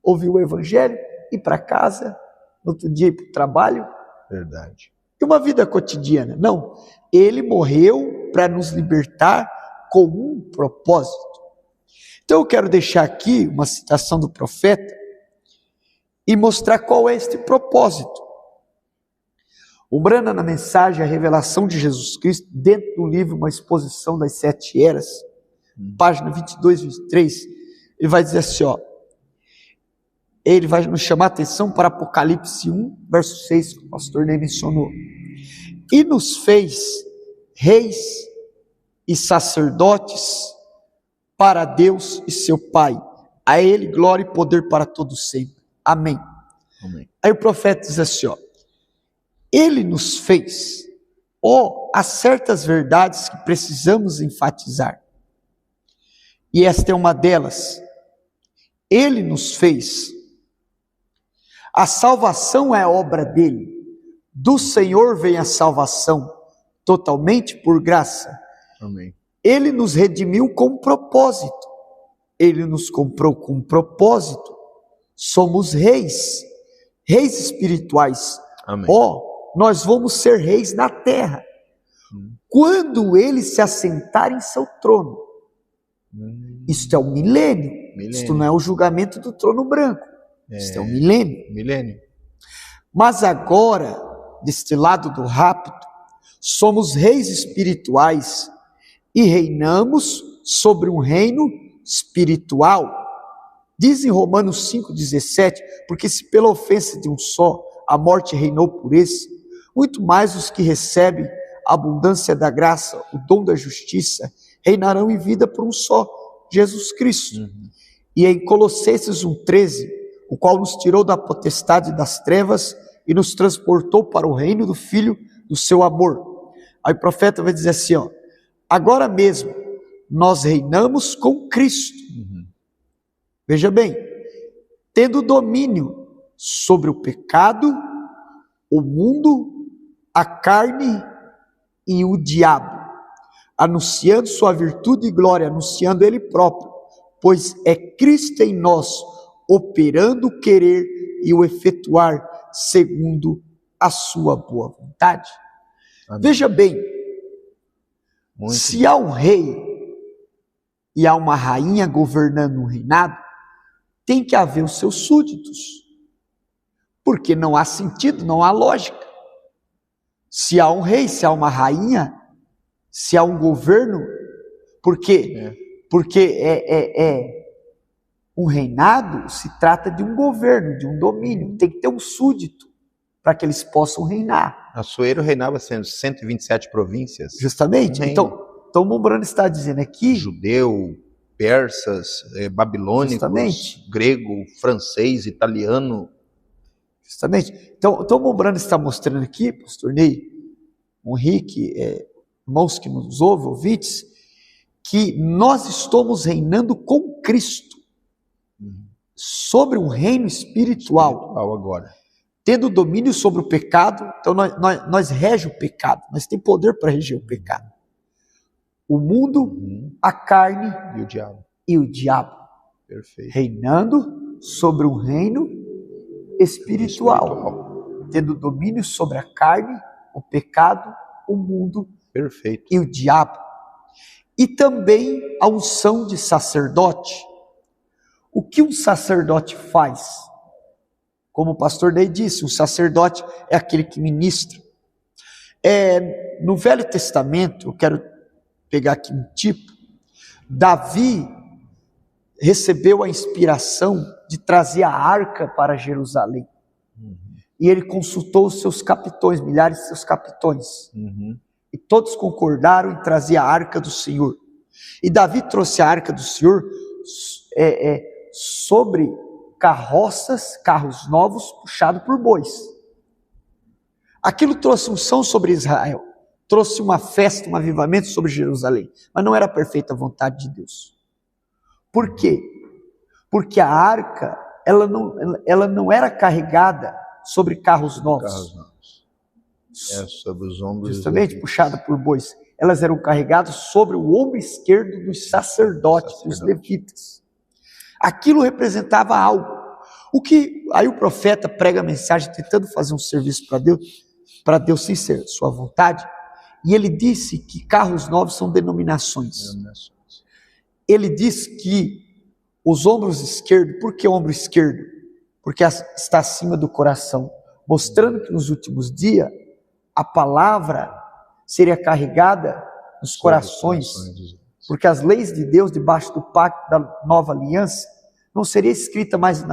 S3: ouvir o evangelho, ir para casa, no outro dia ir para o trabalho.
S2: Verdade.
S3: E uma vida cotidiana. Não, ele morreu para nos libertar com um propósito. Então eu quero deixar aqui uma citação do profeta e mostrar qual é este propósito. Umbrana, na mensagem A Revelação de Jesus Cristo, dentro do livro Uma Exposição das Sete Eras, página 22 e 23, ele vai dizer assim, ó, ele vai nos chamar a atenção para Apocalipse 1, verso 6, que o pastor Ney mencionou. E nos fez reis e sacerdotes para Deus e seu Pai. A ele glória e poder para todos sempre. Amém.
S2: Amém.
S3: Aí o profeta diz assim, ó, ele nos fez, há certas verdades que precisamos enfatizar. E esta é uma delas. Ele nos fez. A salvação é obra dele. Do Senhor vem a salvação, totalmente por graça.
S2: Amém.
S3: Ele nos redimiu com propósito. Ele nos comprou com propósito. Somos reis, reis espirituais.
S2: Amém.
S3: Nós vamos ser reis na terra. Quando ele se assentar em seu trono. Isto é o milênio. Isto não é o julgamento do trono branco. Isto é o milênio. Mas agora, deste lado do rapto, somos reis espirituais e reinamos sobre um reino espiritual. Diz em Romanos 5,17, porque se pela ofensa de um só a morte reinou por esse, muito mais os que recebem a abundância da graça, o dom da justiça, reinarão em vida por um só, Jesus Cristo. E em Colossenses 1,13, o qual nos tirou da potestade das trevas e nos transportou para o reino do Filho do seu amor. Aí o profeta vai dizer assim, ó, agora mesmo nós reinamos com Cristo. Veja bem, tendo domínio sobre o pecado, o mundo, a carne e o diabo, anunciando sua virtude e glória, anunciando ele próprio, pois é Cristo em nós, operando o querer e o efetuar segundo a sua boa vontade. Amém. Veja bem, se há um rei e há uma rainha governando um reinado, tem que haver os seus súditos, porque não há sentido, não há lógica. Se há um rei, se há uma rainha, se há um governo, por quê? Porque um reinado se trata de um governo, de um domínio, tem que ter um súdito para que eles possam reinar.
S2: Assuero reinava sendo 127 províncias.
S3: Justamente. Então Umbrana está dizendo aqui,
S2: judeu, persas, babilônicos, justamente, grego, francês, italiano.
S3: Justamente. Então Umbrana está mostrando aqui, pastor Ney, Henrique, irmãos que nos ouvem, ouvintes, que nós estamos reinando com Cristo sobre um reino espiritual
S2: agora,
S3: tendo domínio sobre o pecado. Então nós rege o pecado, nós temos poder para reger o pecado, o mundo, a carne e o diabo.
S2: Perfeito.
S3: Reinando sobre um reino espiritual, tendo domínio sobre a carne, o pecado, o mundo,
S2: perfeito,
S3: e o diabo. E também a unção de sacerdote. O que um sacerdote faz? Como o pastor Ney disse, um sacerdote é aquele que ministra. No Velho Testamento, eu quero pegar aqui um tipo, Davi recebeu a inspiração de trazer a arca para Jerusalém. E ele consultou os seus capitões, milhares de seus capitões. E todos concordaram em trazer a arca do Senhor. E Davi trouxe a arca do Senhor sobre carroças, carros novos, puxados por bois. Aquilo trouxe unção sobre Israel. Trouxe uma festa, um avivamento sobre Jerusalém. Mas não era a perfeita vontade de Deus. Por quê? Porque a arca, ela não era carregada sobre carros novos.
S2: Sobre os ombros.
S3: Justamente, puxada por bois. Elas eram carregadas sobre o ombro esquerdo dos sacerdotes, dos levitas. aquilo representava algo. Aí o profeta prega a mensagem tentando fazer um serviço para Deus sem ser sua vontade, e ele disse que carros novos são denominações. Ele diz que os ombros esquerdos, por que ombro esquerdo? Porque está acima do coração, mostrando que nos últimos dias a palavra seria carregada nos corações, porque as leis de Deus debaixo do pacto da nova aliança não seria escrita mais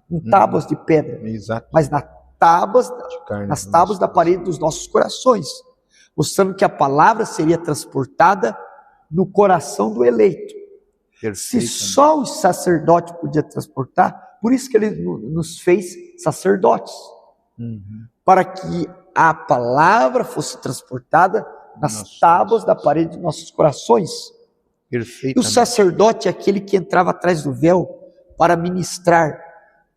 S3: em tábuas de pedra, mas nas tábuas da parede dos nossos corações, mostrando que a palavra seria transportada no coração do eleito. Se só o sacerdote podia transportar, por isso que ele nos fez sacerdotes, para que a palavra fosse transportada nas tábuas da parede dos nossos corações. E o sacerdote é aquele que entrava atrás do véu para ministrar,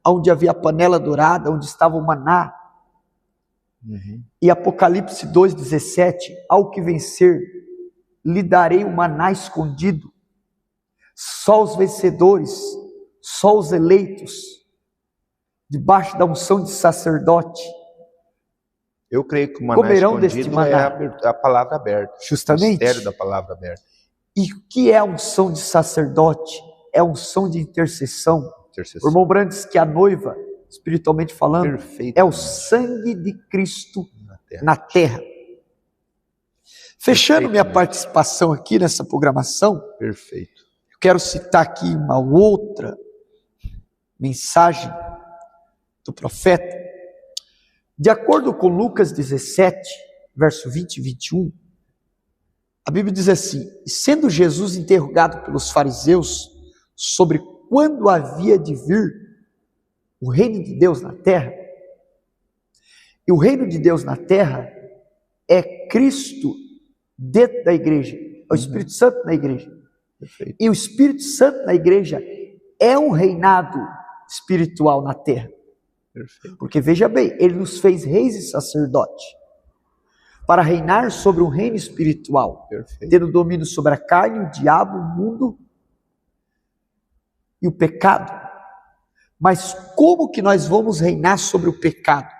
S3: onde havia a panela dourada, onde estava o maná. E Apocalipse 2,17, ao que vencer, lhe darei o maná escondido. Só os vencedores, só os eleitos, debaixo da unção de sacerdote,
S2: eu creio que o maná escondido é a palavra aberta.
S3: Justamente.
S2: O mistério da palavra aberta.
S3: E o que é a unção de sacerdote? É a unção de intercessão. O irmão Branco diz que a noiva, espiritualmente falando, é o sangue de Cristo na terra. Fechando minha participação aqui nessa programação, eu quero citar aqui uma outra mensagem do profeta. De acordo com Lucas 17, verso 20 e 21, a Bíblia diz assim: e sendo Jesus interrogado pelos fariseus sobre quando havia de vir o reino de Deus na terra, e o reino de Deus na terra é Cristo dentro da igreja, é o Espírito Santo na igreja. E o Espírito Santo na igreja é um reinado espiritual na terra. Porque veja bem, ele nos fez reis e sacerdotes para reinar sobre um reino espiritual, tendo domínio sobre a carne, o diabo, o mundo e o pecado. Mas como que nós vamos reinar sobre o pecado?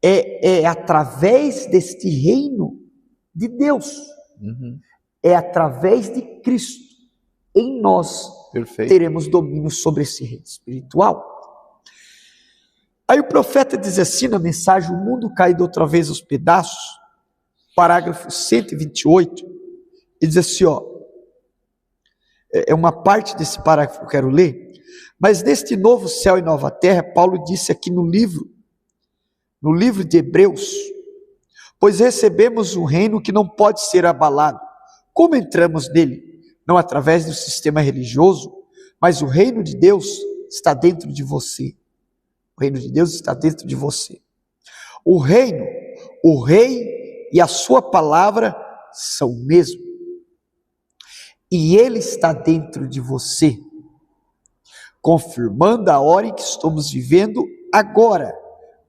S3: É através deste reino de Deus. É através de Cristo. Em nós teremos domínio sobre esse reino espiritual. Aí o profeta diz assim na mensagem: o mundo caído outra vez aos pedaços, parágrafo 128, ele diz assim, é uma parte desse parágrafo que eu quero ler, mas neste novo céu e nova terra, Paulo disse aqui no livro de Hebreus, pois recebemos um reino que não pode ser abalado. Como entramos nele? Não através do sistema religioso, mas o reino de Deus está dentro de você. O reino de Deus está dentro de você. O reino, o rei e a sua palavra são o mesmo. E ele está dentro de você, confirmando a hora em que estamos vivendo agora.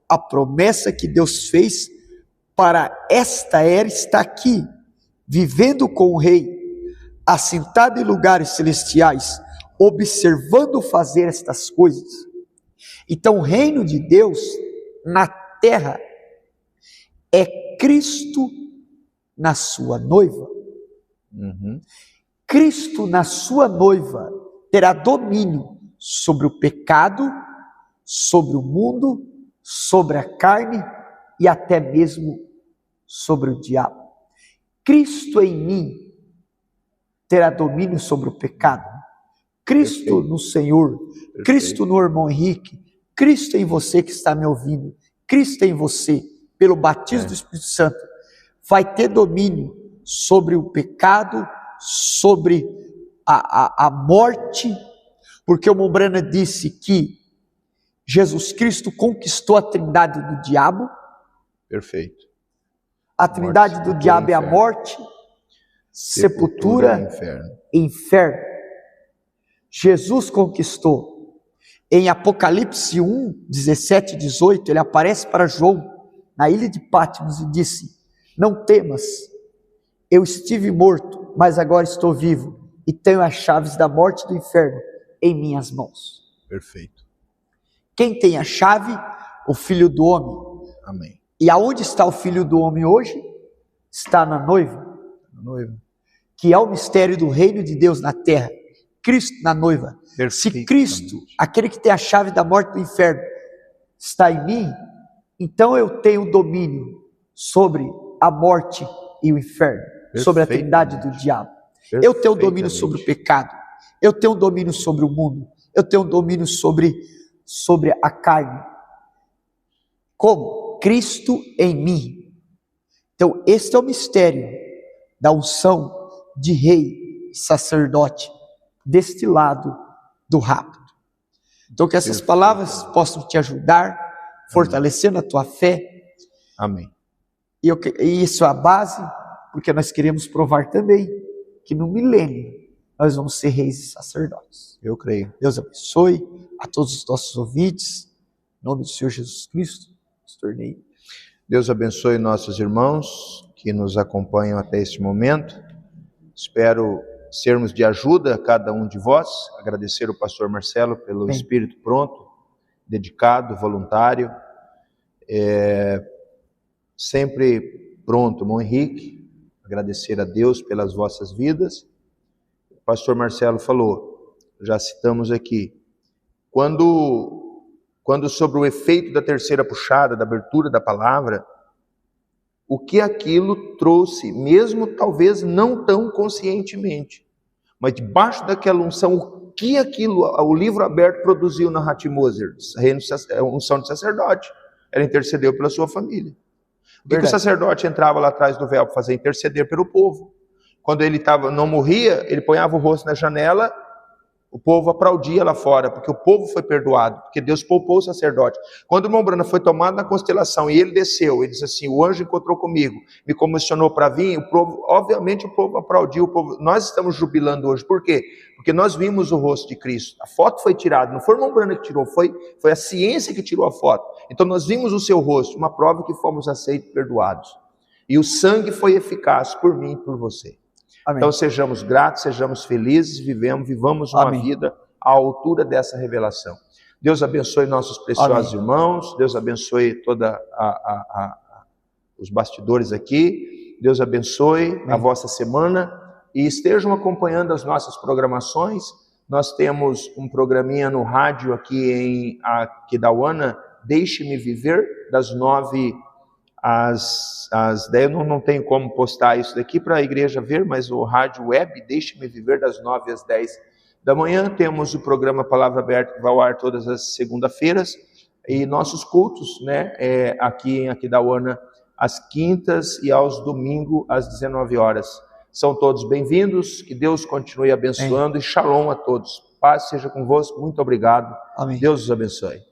S3: A promessa que Deus fez para esta era está aqui, vivendo com o rei, assentado em lugares celestiais, observando fazer estas coisas. Então o reino de Deus na terra é Cristo na sua noiva. Cristo na sua noiva terá domínio sobre o pecado, sobre o mundo, sobre a carne e até mesmo sobre o diabo. Cristo em mim terá domínio sobre o pecado. Cristo no Senhor, Cristo no irmão Henrique, Cristo em você que está me ouvindo, Cristo em você, pelo batismo do Espírito Santo, vai ter domínio sobre o pecado, sobre a morte, porque o Mombrana disse que Jesus Cristo conquistou a trindade do diabo. A trindade do diabo é a morte, sepultura e inferno. Jesus conquistou. Em Apocalipse 1, 17 e 18, ele aparece para João na ilha de Patmos e disse: não temas, eu estive morto, mas agora estou vivo e tenho as chaves da morte e do inferno. em minhas mãos.
S2: Perfeito.
S3: Quem tem a chave? O Filho do Homem.
S2: Amém.
S3: E aonde está o Filho do Homem hoje? Está na noiva.
S2: Na noiva.
S3: Que é o mistério do reino de Deus na terra. Cristo na noiva. Se Cristo, aquele que tem a chave da morte e do inferno, está em mim, então eu tenho domínio sobre a morte e o inferno, sobre a trindade do diabo. Eu tenho domínio sobre o pecado. Eu tenho domínio sobre o mundo. Eu tenho domínio sobre a carne. Como? Cristo em mim. Então, este é o mistério da unção de rei e sacerdote destilado do rapto. Então, que essas palavras possam te ajudar, fortalecendo a tua fé.
S2: Amém.
S3: E isso é a base, porque nós queremos provar também que no milênio nós vamos ser reis e sacerdotes.
S2: Eu creio.
S3: Deus abençoe a todos os nossos ouvintes. Em nome do Senhor Jesus Cristo, nos tornei.
S2: Deus abençoe nossos irmãos que nos acompanham até este momento. Espero sermos de ajuda a cada um de vós. Agradecer ao pastor Marcelo pelo espírito pronto, dedicado, voluntário. Sempre pronto, irmão Henrique. Agradecer a Deus pelas vossas vidas. O pastor Marcelo falou, já citamos aqui, quando sobre o efeito da terceira puxada, da abertura da palavra, o que aquilo trouxe, mesmo talvez não tão conscientemente, mas debaixo daquela unção, o que aquilo, o livro aberto produziu na Hatimoser, unção de sacerdote, ela intercedeu pela sua família. O que o sacerdote entrava lá atrás do véu para fazer? Interceder pelo povo. Quando ele não morria, ele ponhava o rosto na janela, o povo aplaudia lá fora, porque o povo foi perdoado, porque Deus poupou o sacerdote. Quando o irmão Brana foi tomado na constelação e ele desceu, ele disse assim, o anjo encontrou comigo, me comissionou para vir, o povo, obviamente o povo aplaudiu, nós estamos jubilando hoje. Por quê? Porque nós vimos o rosto de Cristo. A foto foi tirada, não foi o irmão Brana que tirou, foi a ciência que tirou a foto. Então nós vimos o seu rosto, uma prova que fomos aceitos e perdoados. E o sangue foi eficaz por mim e por você. Amém. Então sejamos gratos, sejamos felizes, vivamos uma vida à altura dessa revelação. Deus abençoe nossos preciosos irmãos, Deus abençoe toda os bastidores aqui, Deus abençoe a vossa semana e estejam acompanhando as nossas programações. Nós temos um programinha no rádio aqui em Aquidauana, Deixe-me Viver, das 9 às 10, eu não tenho como postar isso daqui para a igreja ver, mas o rádio web, Deixe-me Viver, das 9 às 10 da manhã. Temos o programa Palavra Aberta, que vai ao ar todas as segunda-feiras, e nossos cultos, né, aqui em Aquidauana, às quintas e aos domingos, às 19 horas. São todos bem-vindos, que Deus continue abençoando. Amém. E shalom a todos. Paz seja convosco, muito obrigado.
S3: Amém.
S2: Deus os abençoe.